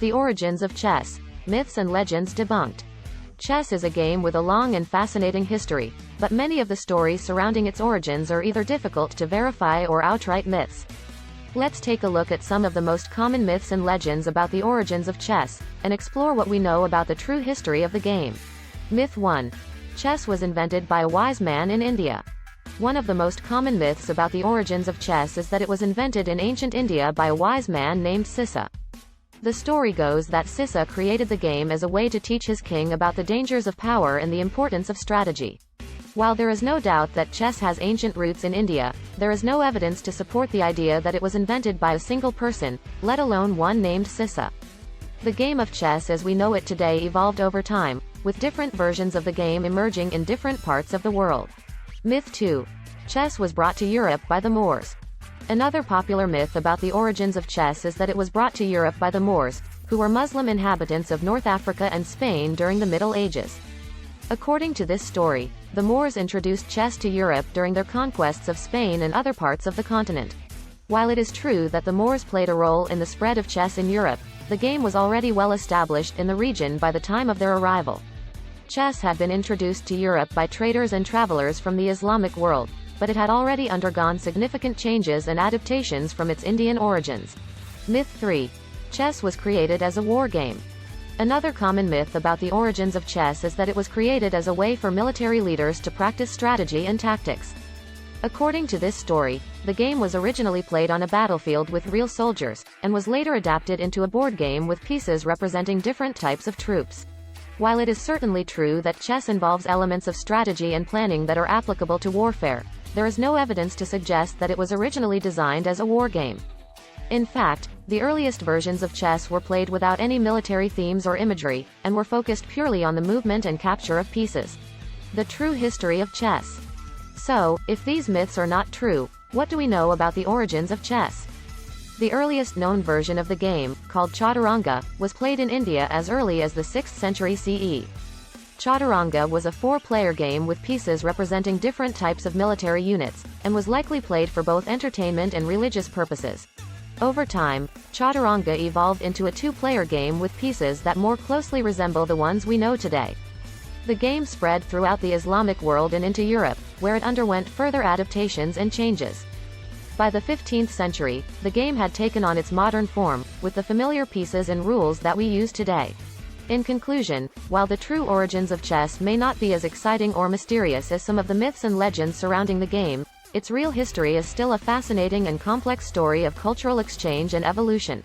The origins of chess. Myths and legends debunked. Chess is a game with a long and fascinating history, but many of the stories surrounding its origins are either difficult to verify or outright myths. Let's take a look at some of the most common myths and legends about the origins of chess, and explore what we know about the true history of the game. Myth 1. Chess was invented by a wise man in India. One of the most common myths about the origins of chess is that it was invented in ancient India by a wise man named Sissa. The story goes that Sissa created the game as a way to teach his king about the dangers of power and the importance of strategy. While there is no doubt that chess has ancient roots in India, there is no evidence to support the idea that it was invented by a single person, let alone one named Sissa. The game of chess as we know it today evolved over time, with different versions of the game emerging in different parts of the world. Myth 2. Chess was brought to Europe by the Moors. Another popular myth about the origins of chess is that it was brought to Europe by the Moors, who were Muslim inhabitants of North Africa and Spain during the Middle Ages. According to this story, the Moors introduced chess to Europe during their conquests of Spain and other parts of the continent. While it is true that the Moors played a role in the spread of chess in Europe, the game was already well established in the region by the time of their arrival. Chess had been introduced to Europe by traders and travelers from the Islamic world, but it had already undergone significant changes and adaptations from its Indian origins. Myth 3. Chess was created as a war game. Another common myth about the origins of chess is that it was created as a way for military leaders to practice strategy and tactics. According to this story, the game was originally played on a battlefield with real soldiers, and was later adapted into a board game with pieces representing different types of troops. While it is certainly true that chess involves elements of strategy and planning that are applicable to warfare, there is no evidence to suggest that it was originally designed as a war game. In fact, the earliest versions of chess were played without any military themes or imagery, and were focused purely on the movement and capture of pieces. The true history of chess. So, if these myths are not true, what do we know about the origins of chess? The earliest known version of the game, called Chaturanga, was played in India as early as the 6th century CE. Chaturanga was a 4-player game with pieces representing different types of military units, and was likely played for both entertainment and religious purposes. Over time, Chaturanga evolved into a 2-player game with pieces that more closely resemble the ones we know today. The game spread throughout the Islamic world and into Europe, where it underwent further adaptations and changes. By the 15th century, the game had taken on its modern form, with the familiar pieces and rules that we use today. In conclusion, while the true origins of chess may not be as exciting or mysterious as some of the myths and legends surrounding the game, its real history is still a fascinating and complex story of cultural exchange and evolution.